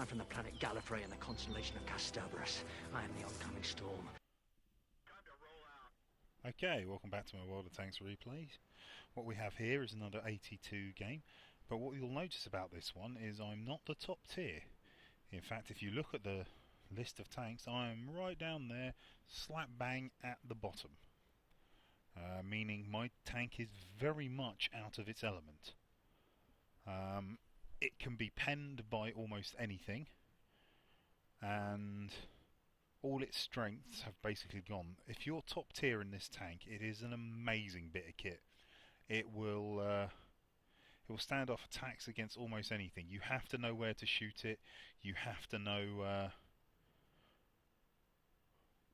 I'm from the planet Gallifrey in the constellation of Kasterborous. I am the oncoming storm. Okay, welcome back to my World of Tanks replays. What we have here is another AT2 game, but what you'll notice about this one is I'm not the top tier. In fact, if you look at the list of tanks, I am right down there, slap bang at the bottom. Meaning my tank is very much out of its element. It can be penned by almost anything, and all its strengths have basically gone. If you're top tier in this tank, it is an amazing bit of kit. It will stand off attacks against almost anything. You have to know where to shoot it. You have to know.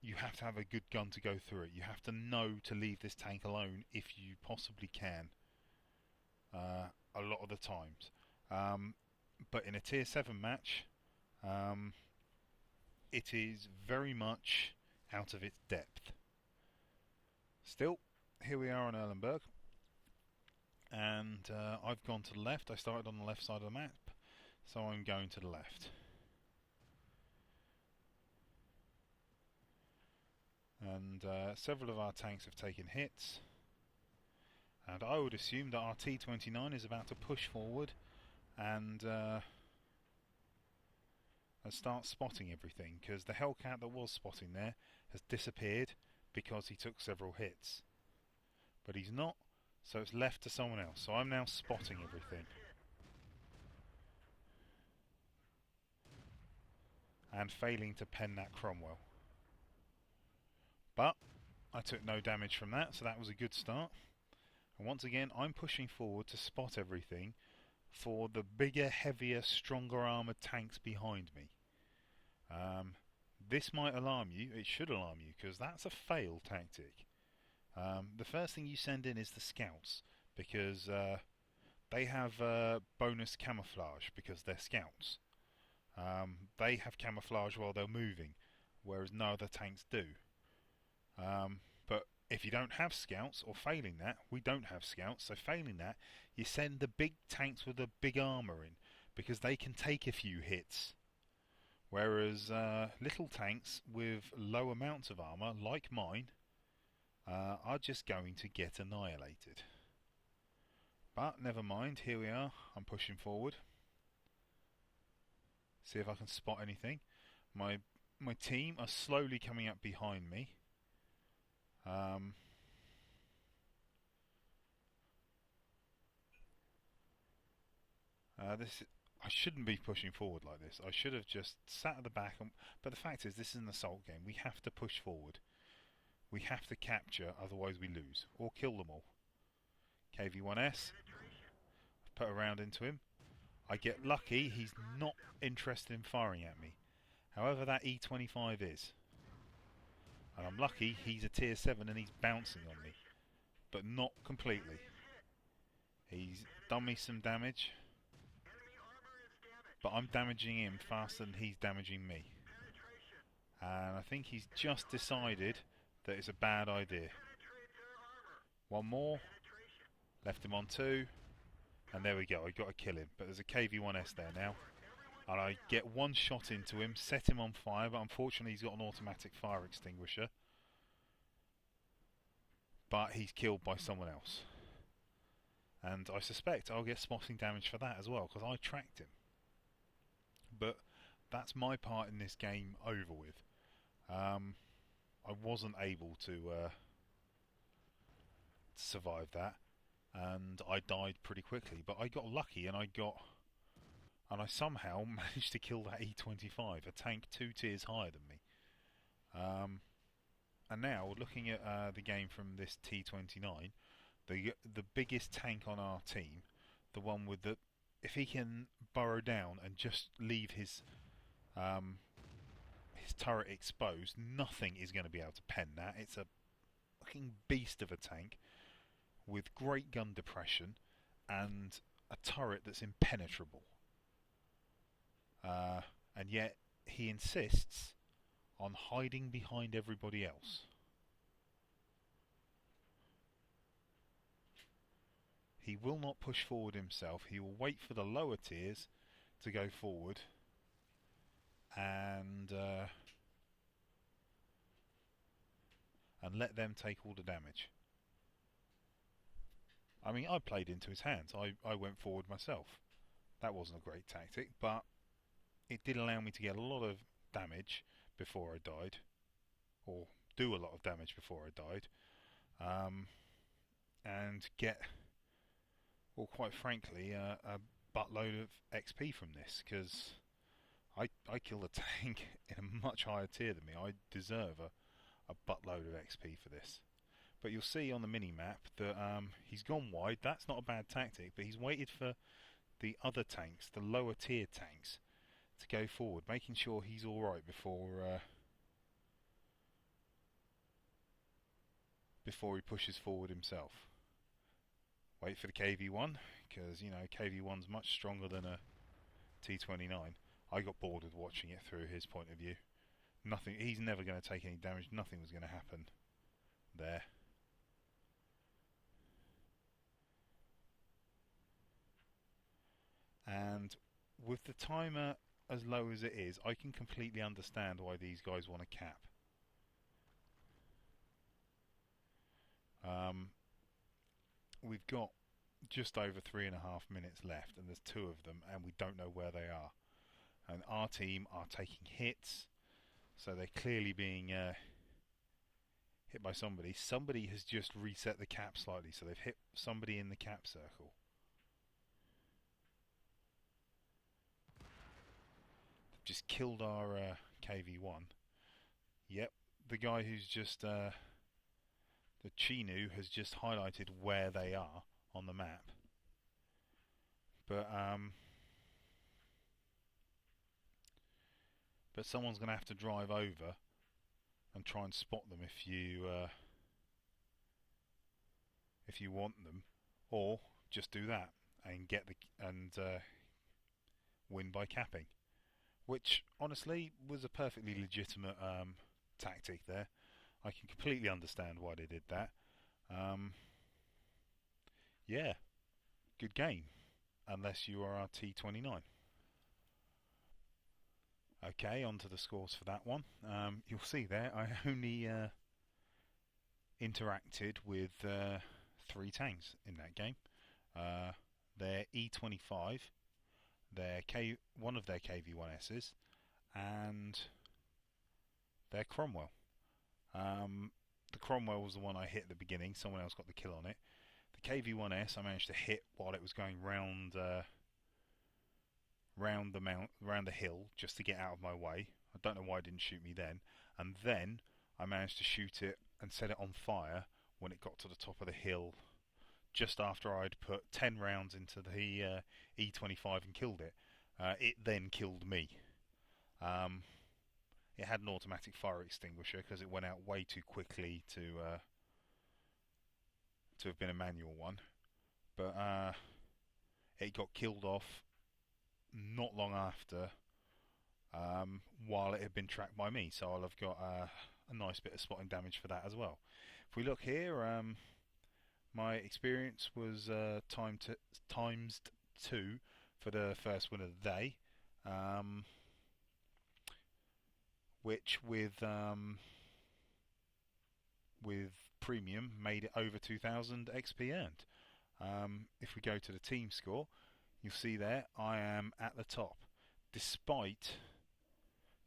You have to have a good gun to go through it. You have to know to leave this tank alone if you possibly can. A lot of the times. But in a tier 7 match, it is very much out of its depth. Still, here we are on Erlenberg, and I've gone to the left. I started on the left side of the map, so I'm going to the left. And several of our tanks have taken hits, and I would assume that our T29 is about to push forward and start spotting everything, because the Hellcat that was spotting there has disappeared because he took several hits. But he's not, so it's left to someone else. So I'm now spotting everything. And failing to pen that Cromwell. But I took no damage from that, so that was a good start. And once again, I'm pushing forward to spot everything for the bigger, heavier, stronger armoured tanks behind me. This might alarm you. It should alarm you, because that's a fail tactic. The first thing you send in is the scouts, because they have bonus camouflage because they're scouts. They have camouflage while they're moving, whereas no other tanks do. But if you don't have scouts, or failing that, we don't have scouts, so failing that, you send the big tanks with the big armour in, because they can take a few hits. Whereas little tanks with low amounts of armour, like mine, are just going to get annihilated. But never mind, here we are, I'm pushing forward. See if I can spot anything. My team are slowly coming up behind me. I shouldn't be pushing forward like this. I should have just sat at the back. But the fact is, this is an assault game. We have to push forward. We have to capture, otherwise we lose. Or kill them all. KV-1S. I've put a round into him. I get lucky. He's not interested in firing at me. However, that E25 is. And I'm lucky he's a tier 7 and he's bouncing on me. But not completely. He's done me some damage. But I'm damaging him faster than he's damaging me. And I think he's just decided that it's a bad idea. One more. Left him on 2. And there we go, I got to kill him. But there's a KV-1S there now. And I get one shot into him, set him on fire, but unfortunately he's got an automatic fire extinguisher. But he's killed by someone else. And I suspect I'll get spotting damage for that as well, because I tracked him. But that's my part in this game over with. I wasn't able to survive that, and I died pretty quickly. But I got lucky, and I somehow managed to kill that E25, a tank 2 tiers higher than me. And now, looking at the game from this T29, the biggest tank on our team, the one with the, if he can burrow down and just leave his turret exposed, nothing is going to be able to pen that. It's a fucking beast of a tank with great gun depression and a turret that's impenetrable. And yet he insists on hiding behind everybody else. He will not push forward himself. He will wait for the lower tiers to go forward and let them take all the damage. I mean, I played into his hands. I went forward myself. That wasn't a great tactic, but it did allow me to get a lot of damage before I died, or do a lot of damage before I died, and get, well, quite frankly, a buttload of XP from this, because I killed a tank in a much higher tier than me. I deserve a buttload of XP for this. But you'll see on the mini-map that he's gone wide. That's not a bad tactic, but he's waited for the other tanks, the lower tier tanks, to go forward, making sure he's alright before he pushes forward himself. Wait for the KV-1, because, you know, KV-1's much stronger than a T-29. I got bored with watching it through his point of view. Nothing. He's never going to take any damage. Nothing was going to happen there. And with the timer as low as it is, I can completely understand why these guys want to cap. We've got just over 3.5 minutes left, and there's 2 of them, and we don't know where they are. And our team are taking hits, so they're clearly being hit by somebody. Somebody has just reset the cap slightly, so they've hit somebody in the cap circle. They've just killed our KV-1. Yep, the guy who's just the Chinu has just highlighted where they are on the map. But someone's going to have to drive over and try and spot them if you want them, or just do that and get win by capping, which honestly was a perfectly legitimate tactic there. I can completely understand why they did that. Yeah, good game, unless you are our T29. Okay, on to the scores for that one. You'll see there, I only interacted with 3 tanks in that game. Their E25, one of their KV-1Ss, and their Cromwell. The Cromwell was the one I hit at the beginning. Someone else got the kill on it. The KV-1S I managed to hit while it was going round the hill, just to get out of my way. I don't know why it didn't shoot me then. And then I managed to shoot it and set it on fire when it got to the top of the hill, just after I'd put 10 rounds into the E25 and killed it. It then killed me. It had an automatic fire extinguisher because it went out way too quickly to have been a manual one. But it got killed off not long after, while it had been tracked by me. So I'll have got a nice bit of spotting damage for that as well. If we look here, my experience was times 2 for the first win of the day, which with premium made it over 2,000 XP earned. If we go to the team score, you'll see there I am at the top, despite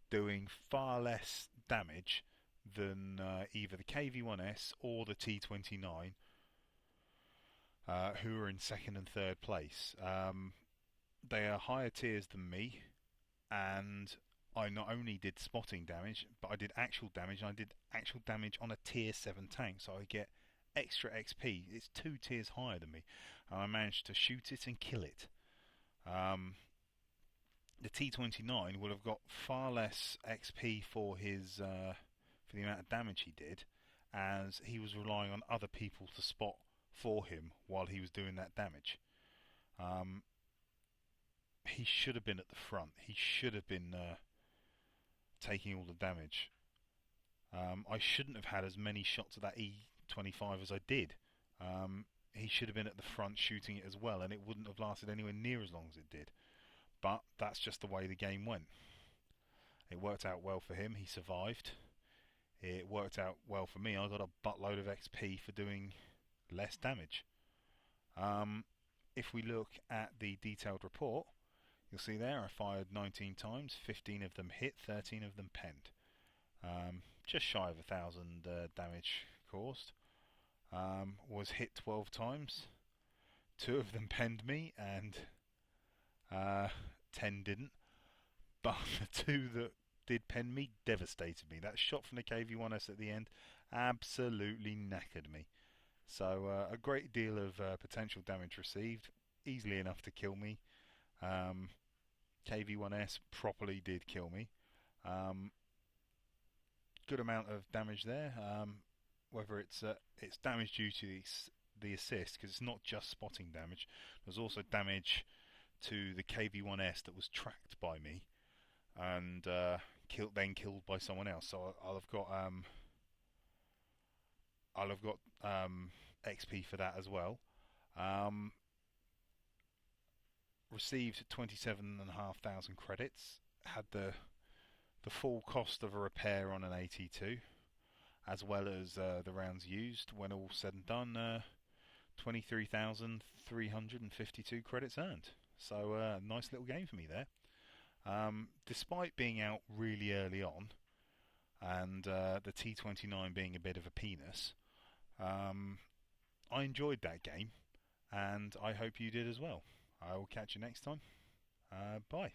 doing far less damage than either the KV-1S or the T29, who are in 2nd and 3rd place. They are higher tiers than me, and I not only did spotting damage, but I did actual damage, and I did actual damage on a tier 7 tank, so I get extra XP. It's 2 tiers higher than me, and I managed to shoot it and kill it. The T29 would have got far less XP for his for the amount of damage he did, as he was relying on other people to spot for him while he was doing that damage. He should have been at the front. He should have been taking all the damage. I shouldn't have had as many shots at that E25 as I did. He should have been at the front shooting it as well, and it wouldn't have lasted anywhere near as long as it did. But that's just the way the game went. It worked out well for him. He survived. It worked out well for me. I got a buttload of XP for doing less damage. If we look at the detailed report, you'll see there I fired 19 times, 15 of them hit, 13 of them penned. Just shy of 1,000 damage caused. Was hit 12 times, 2 of them penned me and 10 didn't. But the 2 that did pen me devastated me. That shot from the KV-1S at the end absolutely knackered me. So a great deal of potential damage received, easily enough to kill me. KV-1S properly did kill me. Good amount of damage there. Whether it's damage due to the assist, because it's not just spotting damage. There's also damage to the KV-1S that was tracked by me and killed by someone else. So I'll have got XP for that as well. Received 27,500 credits. Had the full cost of a repair on an AT2, as well as the rounds used. When all said and done, 23,352 credits earned. So nice little game for me there. Despite being out really early on, and the T29 being a bit of a penis, I enjoyed that game, and I hope you did as well. I will catch you next time. Bye.